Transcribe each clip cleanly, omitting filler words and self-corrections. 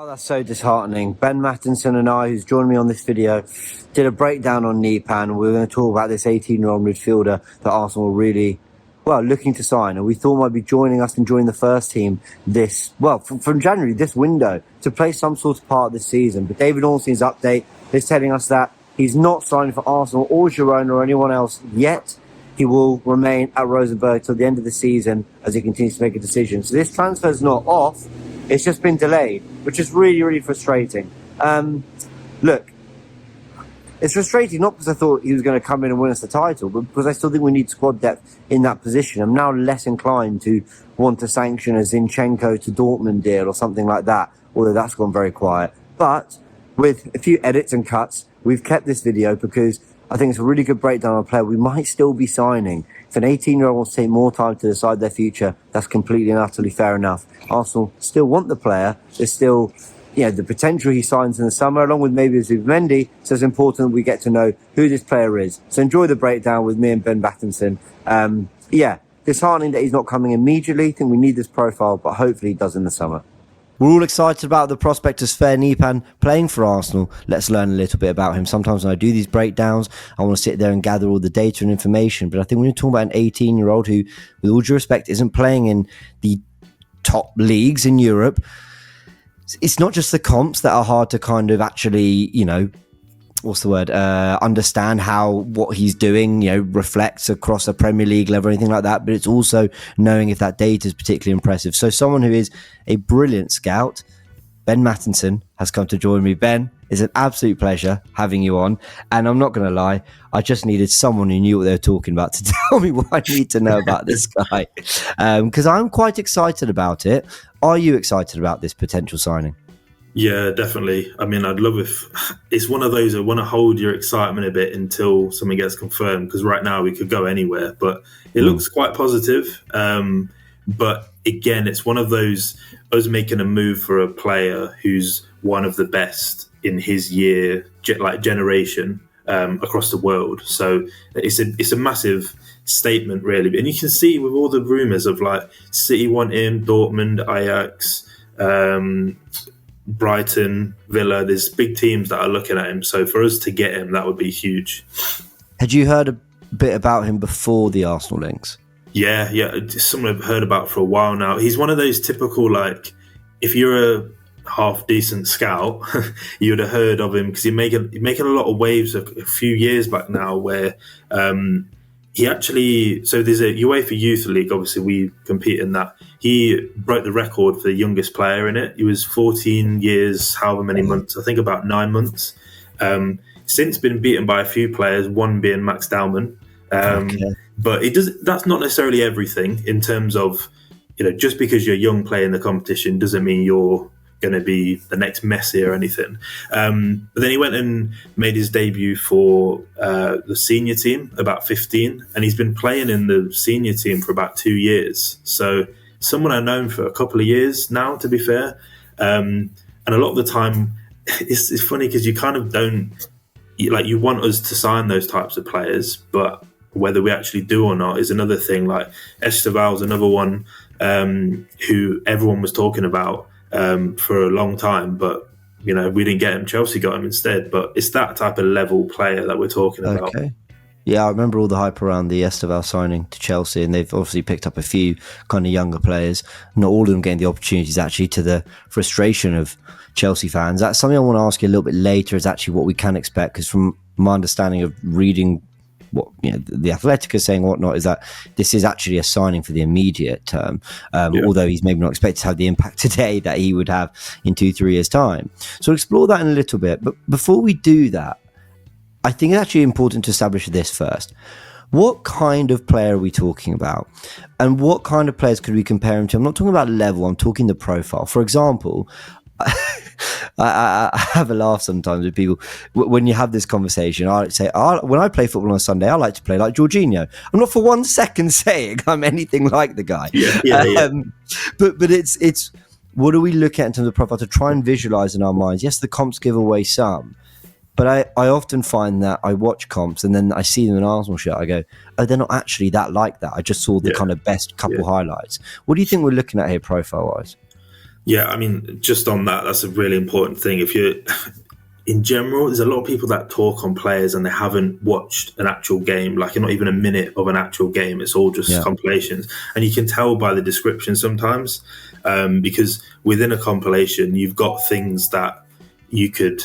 Oh, that's so disheartening. Ben Mattinson and I, who's joined me on this video, did a breakdown on Nypan. We're going to talk about this 18-year-old midfielder that Arsenal were really, looking to sign. And we thought might be joining us and joining the first team from January, this window, to play some sort of part this season. But David Ornstein's update is telling us that he's not signing for Arsenal or Girona or anyone else yet. He will remain at Rosenborg till the end of the season as he continues to make a decision. So this transfer is not off. It's just been delayed, which is really, really frustrating. Look, it's frustrating not because I thought he was going to come in and win us the title, but because I still think we need squad depth in that position. I'm now less inclined to want to sanction a Zinchenko to Dortmund deal or something like that, although that's gone very quiet. But with a few edits and cuts, we've kept this video because I think it's a really good breakdown of a player we might still be signing. If an 18-year-old wants to take more time to decide their future, that's completely and utterly fair enough. Arsenal still want the player. There's still, the potential he signs in the summer, along with maybe Zubimendi. So it's important that we get to know who this player is. So enjoy the breakdown with me and Ben Mattinson. Disheartening that he's not coming immediately. I think we need this profile, but hopefully he does in the summer. We're all excited about the prospect of Sverre Nypan playing for Arsenal. Let's learn a little bit about him. Sometimes when I do these breakdowns, I want to sit there and gather all the data and information. But I think when you're talking about an 18-year-old who, with all due respect, isn't playing in the top leagues in Europe, it's not just the comps that are hard to kind of actually, understand how what he's doing, reflects across a Premier League level or anything like that. But it's also knowing if that data is particularly impressive. So someone who is a brilliant scout, Ben Mattinson, has come to join me. Ben, it's an absolute pleasure having you on. And I'm not going to lie, I just needed someone who knew what they were talking about to tell me what I need to know about this guy. Because I'm quite excited about it. Are you excited about this potential signing? Yeah, definitely. I mean, I'd love if it's one of those I want to hold your excitement a bit until something gets confirmed, because right now we could go anywhere, but it looks quite positive. But again, it's one of those, us making a move for a player who's one of the best in his year, generation, across the world. So it's a massive statement, really. And you can see with all the rumours of like City want him, Dortmund, Ajax, Brighton, Villa, there's big teams that are looking at him. So for us to get him, that would be huge. Had you heard a bit about him before the Arsenal links? Yeah. Someone I've heard about for a while now. He's one of those typical, like, if you're a half decent scout, you would have heard of him because he's making a lot of waves a few years back now where he actually, so there's a UEFA Youth League, obviously we compete in that. He broke the record for the youngest player in it. He was 14 years, however many months, I think about 9 months. Since been beaten by a few players, one being Max Dowman. But that's not necessarily everything in terms of, just because you're a young player in the competition doesn't mean you're going to be the next Messi or anything. But then he went and made his debut for the senior team, about 15, and he's been playing in the senior team for about 2 years. So someone I've known for a couple of years now, to be fair. And a lot of the time, it's funny because you kind of don't, you want us to sign those types of players, but whether we actually do or not is another thing. Like Esteval's another one who everyone was talking about for a long time, but we didn't get him. Chelsea got him instead. But it's that type of level player that we're talking about. Okay. Yeah, I remember all the hype around the Esteval signing to Chelsea, and they've obviously picked up a few kind of younger players. Not all of them getting the opportunities, actually, to the frustration of Chelsea fans. That's something I want to ask you a little bit later, is actually what we can expect, because from my understanding of reading what the Athletic is saying, whatnot, is that this is actually a signing for the immediate term, although he's maybe not expected to have the impact today that he would have in 2-3 years' time. So explore that in a little bit. But before we do that, I think it's actually important to establish this first. What kind of player are we talking about? And what kind of players could we compare him to? I'm not talking about level, I'm talking the profile. For example, I have a laugh sometimes with people when you have this conversation. I say, when I play football on a Sunday, I like to play like Jorginho. I'm not for 1 second saying I'm anything like the guy. But it's what do we look at in terms of profile to try and visualize in our minds? Yes, the comps give away some, but I often find that I watch comps and then I see them in Arsenal shirt. I go, oh, they're not actually that like that. I just saw the kind of best couple highlights. What do you think we're looking at here profile wise? Yeah, I mean, just on that, that's a really important thing. If you're in general, there's a lot of people that talk on players and they haven't watched an actual game, like not even a minute of an actual game. It's all just Yeah. compilations. And you can tell by the description sometimes, because within a compilation, you've got things that you could,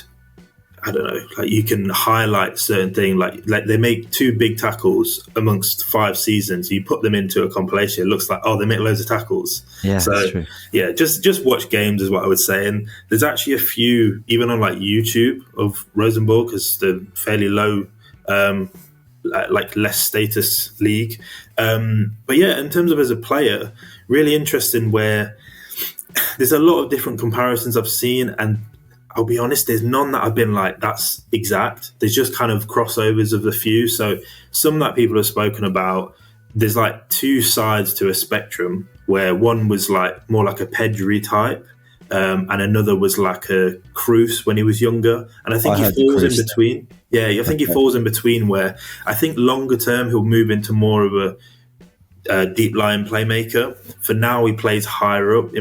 I don't know, like you can highlight certain thing, like they make 2 big tackles amongst 5 seasons. You put them into a compilation, it looks like, oh, they make loads of tackles. Yeah, So that's true. yeah, just watch games is what I would say. And there's actually a few, even on like YouTube, of Rosenborg, because they're fairly low, like less status league. But yeah, in terms of as a player, really interesting where there's a lot of different comparisons I've seen, and I'll be honest, there's none that I've been like, that's exact. There's just kind of crossovers of a few. So some that people have spoken about, there's like 2 sides to a spectrum, where one was like more like a Pedri type, and another was like a Cruz when he was younger. And I think I he heard the falls in Cruz. between. Yeah, I think he falls in between, where I think longer term he'll move into more of a deep line playmaker. For now, he plays higher up,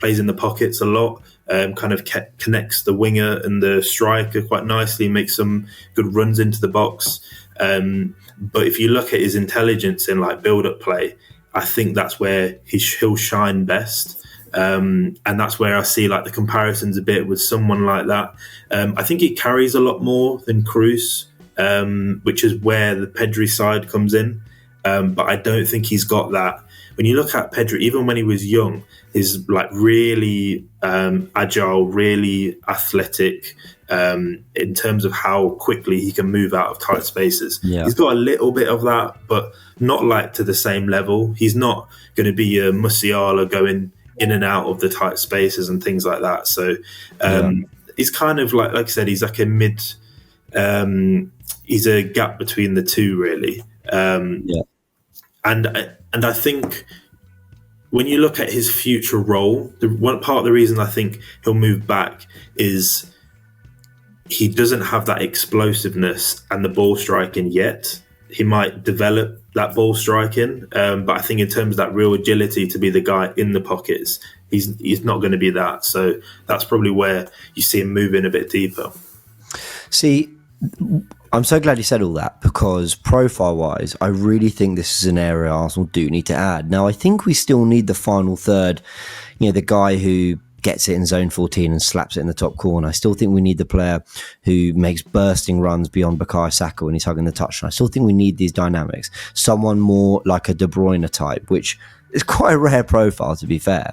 plays in the pockets a lot. Kind of connects the winger and the striker quite nicely, makes some good runs into the box. But if you look at his intelligence in like build-up play, I think that's where he'll shine best. And that's where I see like the comparisons a bit with someone like that. I think he carries a lot more than Cruz, which is where the Pedri side comes in. But I don't think he's got that. When you look at Pedri, even when he was young, he's like really agile, really athletic, in terms of how quickly he can move out of tight spaces. Yeah. He's got a little bit of that, but not like to the same level. He's not going to be a Musiala going in and out of the tight spaces and things like that. So he's kind of like I said, he's like a mid. He's a gap between the two, really. And I think when you look at his future role, one part of the reason I think he'll move back is he doesn't have that explosiveness and the ball striking yet. He might develop that ball striking, but I think in terms of that real agility to be the guy in the pockets, he's not going to be that. So that's probably where you see him moving a bit deeper. See, I'm so glad you said all that, because profile-wise, I really think this is an area Arsenal do need to add. Now, I think we still need the final third, the guy who gets it in zone 14 and slaps it in the top corner. I still think we need the player who makes bursting runs beyond Bukayo Saka when he's hugging the touchline. I still think we need these dynamics. Someone more like a De Bruyne type, which is quite a rare profile, to be fair.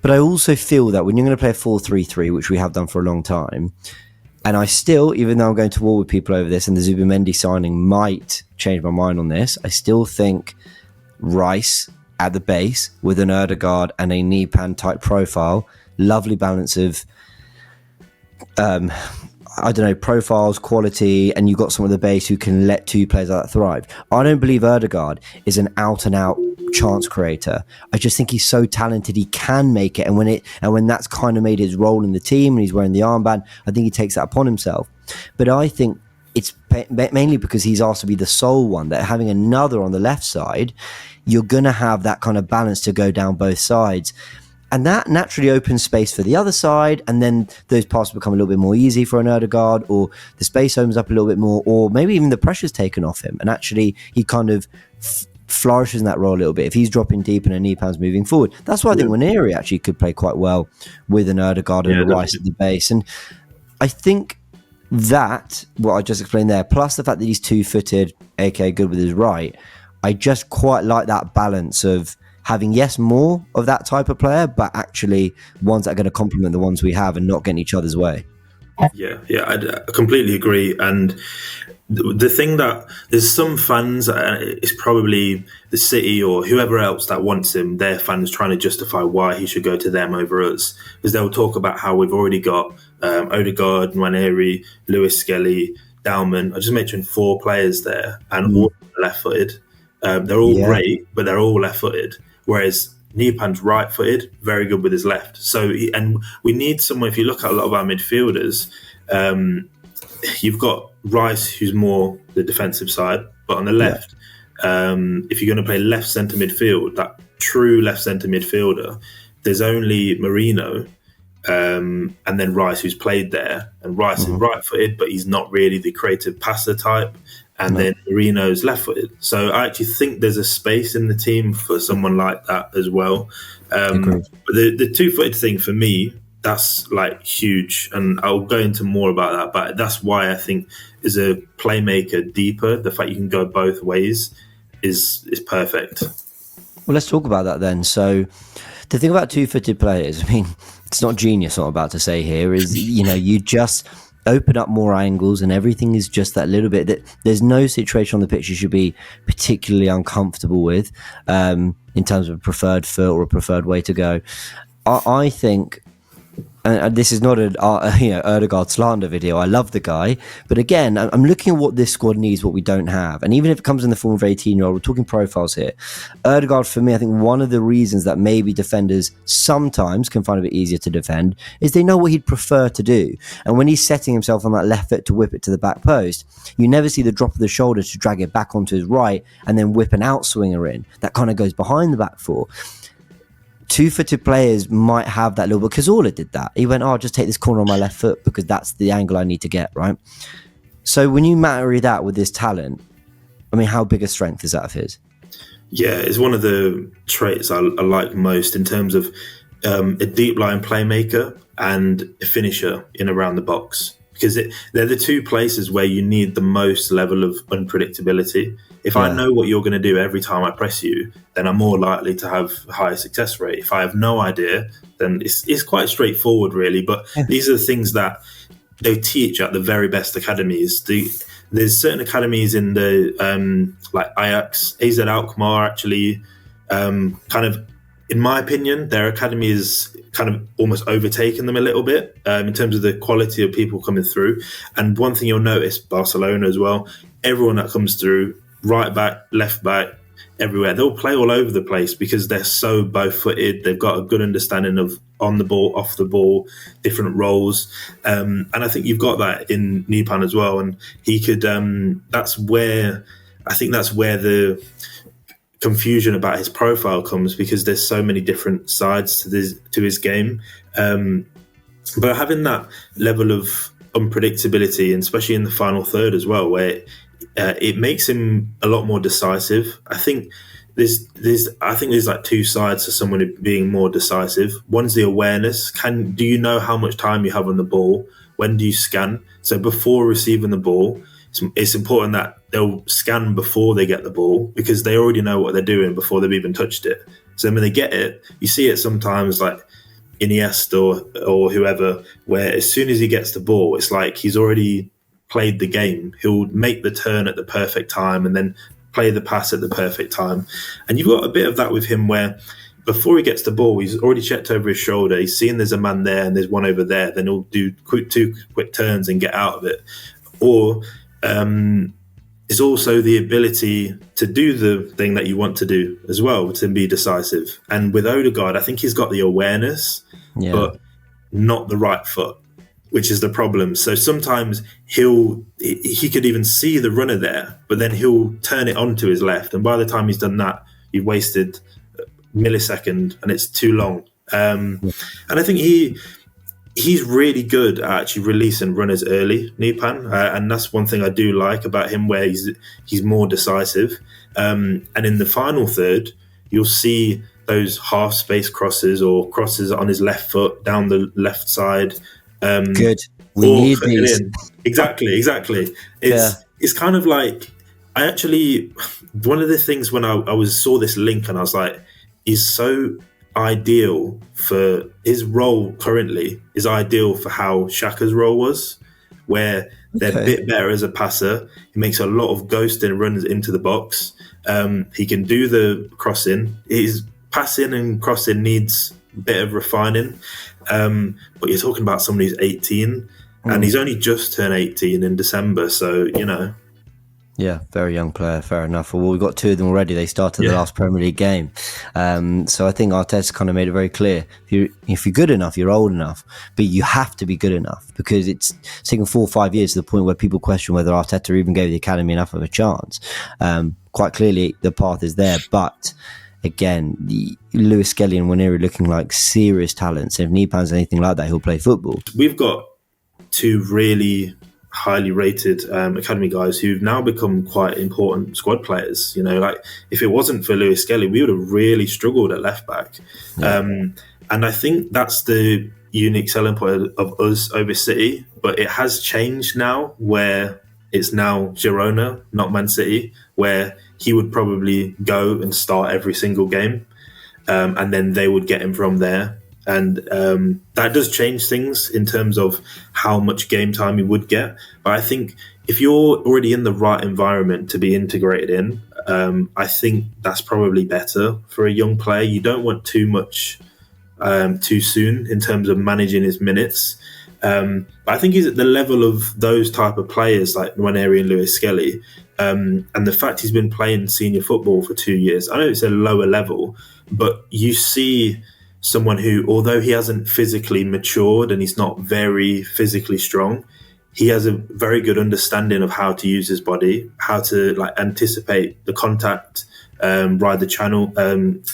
But I also feel that when you're going to play a 4-3-3, which we have done for a long time, and I still, even though I'm going to war with people over this and the Zubimendi signing might change my mind on this, I still think Rice at the base with an Ødegaard and a Nypan type profile, lovely balance of, profiles, quality, and you've got someone at the base who can let 2 players like that thrive. I don't believe Ødegaard is an out-and-out chance creator. I just think he's so talented he can make it, and when that's kind of made his role in the team and he's wearing the armband, I think he takes that upon himself. But I think it's mainly because he's asked to be the sole one, that having another on the left side, you're going to have that kind of balance to go down both sides. And that naturally opens space for the other side, and then those passes become a little bit more easy for an Ødegaard, or the space opens up a little bit more, or maybe even the pressure's taken off him, and actually he kind of flourishes in that role a little bit if he's dropping deep and a Nypan's moving forward. That's why I think Waneri actually could play quite well with an Ødegaard and a Rice at the base. And I think that, what I just explained there, plus the fact that he's 2-footed, aka good with his right, I just quite like that balance of having, yes, more of that type of player, but actually ones that are going to complement the ones we have and not get in each other's way. Yeah, I completely agree. And the thing that there's some fans, it's probably the City or whoever else that wants him, their fans trying to justify why he should go to them over us, because they'll talk about how we've already got Ødegaard, Waneri, Lewis Skelly, Dalman. I just mentioned 4 players there, and all left-footed. They're all great, but they're all left-footed. Whereas Nypan's right-footed, very good with his left. So, and we need someone. If you look at a lot of our midfielders, you've got Rice, who's more the defensive side, but on the left, if you're going to play left centre midfield, that true left centre midfielder, there's only Marino and then Rice, who's played there. And Rice is right-footed, but he's not really the creative passer type. And then Marino's left-footed. So I actually think there's a space in the team for someone like that as well. But the two-footed thing for me, that's like huge. And I'll go into more about that. But that's why I think as a playmaker deeper, the fact you can go both ways is perfect. Well, let's talk about that then. So the thing about two-footed players, I mean, it's not genius what I'm about to say here, is, you know, you just open up more angles and everything is just that little bit that there's no situation on the pitch you should be particularly uncomfortable with in terms of a preferred foot or a preferred way to go. I think, and this is not an Ødegaard slander video. I love the guy, but again, I'm looking at what this squad needs, what we don't have, and even if it comes in the form of 18-year-old, we're talking profiles here. Ødegaard, for me, I think one of the reasons that maybe defenders sometimes can find it a bit easier to defend is they know what he'd prefer to do, and when he's setting himself on that left foot to whip it to the back post, you never see the drop of the shoulder to drag it back onto his right and then whip an outswinger in. That kind of goes behind the back four. Two-footed players might have that little bit. Cazorla did that. He went, I'll just take this corner on my left foot because that's the angle I need to get, right? So when you marry that with this talent, I mean, how big a strength is that of his? Yeah, it's one of the traits I like most in terms of a deep line playmaker and a finisher in around the box. Because they're the two places where you need the most level of unpredictability. If I know what you're going to do every time I press you, then I'm more likely to have a higher success rate. If I have no idea, then it's quite straightforward, really. But these are the things that they teach at the very best academies. There's certain academies in the like Ajax, AZ Alkmaar, actually, kind of, in my opinion, their academy is kind of almost overtaken them a little bit in terms of the quality of people coming through. And one thing you'll notice, Barcelona as well, everyone that comes through, right back, left back, everywhere, they'll play all over the place because they're so both-footed. They've got a good understanding of on the ball, off the ball, different roles. And I think you've got that in Nypan as well. And he could, that's where the confusion about his profile comes, because there's so many different sides to his game. But having that level of unpredictability, and especially in the final third as well, where it makes him a lot more decisive. I think there's like two sides to someone being more decisive. One's the awareness. Do you know how much time you have on the ball? When do you scan? So before receiving the ball, it's important that they'll scan before they get the ball, because they already know what they're doing before they've even touched it. So when they get it, you see it sometimes like Iniesta or whoever, where as soon as he gets the ball, it's like he's already played the game. He'll make the turn at the perfect time and then play the pass at the perfect time. And you've got a bit of that with him, where before he gets the ball, he's already checked over his shoulder. He's seen there's a man there and there's one over there. Then he'll do two quick turns and get out of it. Or it's also the ability to do the thing that you want to do as well, to be decisive. And with Ødegaard, I think he's got the awareness, but not the right foot, which is the problem. So sometimes he could even see the runner there, but then he'll turn it onto his left. And by the time he's done that, you've wasted a millisecond and it's too long. And I think he's really good at actually releasing runners early, Nypan. And that's one thing I do like about him, where he's more decisive. And in the final third, you'll see those half space crosses or crosses on his left foot down the left side. Good. We need these. Exactly. It's kind of like, one of the things when I saw this link and I was like, he's so ideal for his role currently, is ideal for how Xhaka's role was, where they're a bit better as a passer. He makes a lot of ghosting runs into the box. He can do the crossing. His passing and crossing needs a bit of refining. But you're talking about somebody who's 18 and he's only just turned 18 in December. So, you know. Yeah, very young player, fair enough. Well, we've got two of them already. They started the last Premier League game. So I think Arteta's kind of made it very clear. If you're good enough, you're old enough. But you have to be good enough, because it's taken 4 or 5 years to the point where people question whether Arteta even gave the academy enough of a chance. Quite clearly, the path is there. But again, Lewis Skelly and Waneri looking like serious talents. If Nypan's anything like that, he'll play football. We've got two really highly rated academy guys who've now become quite important squad players. You know, like if it wasn't for Lewis Skelly, we would have really struggled at left back. Yeah. And I think that's the unique selling point of us over City. But it has changed now, where it's now Girona, not Man City, where he would probably go and start every single game, and then they would get him from there. And that does change things in terms of how much game time he would get. But I think if you're already in the right environment to be integrated in, I think that's probably better for a young player. You don't want too much too soon in terms of managing his minutes. But I think he's at the level of those type of players like Waneri and Lewis Skelly. And the fact he's been playing senior football for 2 years, I know it's a lower level, but you see someone who, although he hasn't physically matured and he's not very physically strong, he has a very good understanding of how to use his body, how to like anticipate the contact, ride the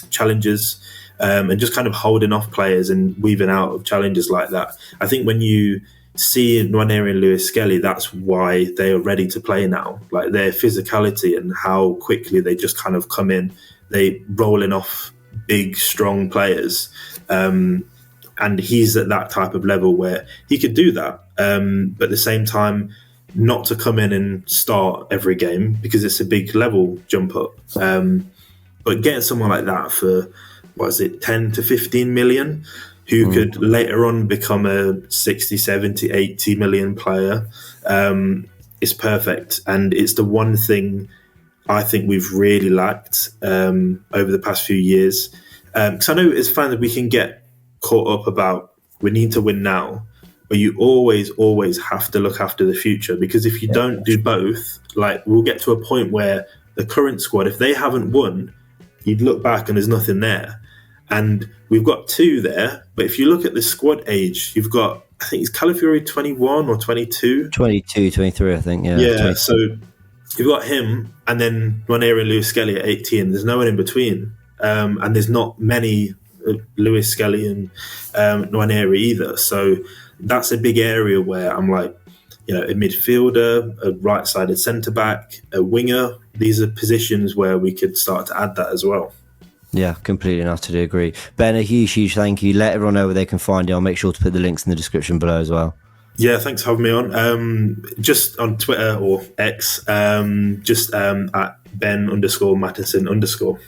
challenges, and just kind of holding off players and weaving out of challenges like that. I think when you see Waneri and Lewis Skelly, that's why they are ready to play now. Like their physicality and how quickly they just kind of come in, they rolling off big, strong players. And he's at that type of level where he could do that. But at the same time, not to come in and start every game because it's a big level jump up. But getting someone like that for, 10 to 15 million, who could later on become a 60, 70, 80 million player, is perfect. And it's the one thing I think we've really lacked over the past few years. Because I know as fans we can get caught up about we need to win now, but you always have to look after the future, because if you don't do both, like we'll get to a point where the current squad, if they haven't won, you'd look back and there's nothing there. And we've got two there, but if you look at the squad age, you've got, I think it's Calafiori 21 or 22? 22, 23, I think, yeah. Yeah, so you've got him, and then Waneri and Lewis Skelly at 18. There's no one in between. And there's not many Lewis Skelly and Waneri either. So that's a big area where I'm like, you know, a midfielder, a right-sided centre-back, a winger. These are positions where we could start to add that as well. Yeah, completely and utterly agree. Ben, a huge thank you. Let everyone know where they can find you. I'll make sure to put the links in the description below as well. Yeah, thanks for having me on. Just on Twitter or X, at Ben_Mattinson_.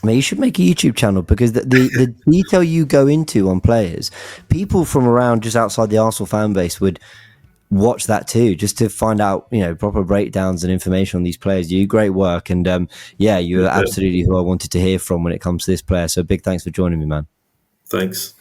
Mate, you should make a YouTube channel, because the detail you go into on players, people from around just outside the Arsenal fan base would watch that too, just to find out, you know, proper breakdowns and information on these players. You do great work, and you're absolutely who I wanted to hear from when it comes to this player. So big thanks for joining me, man. Thanks.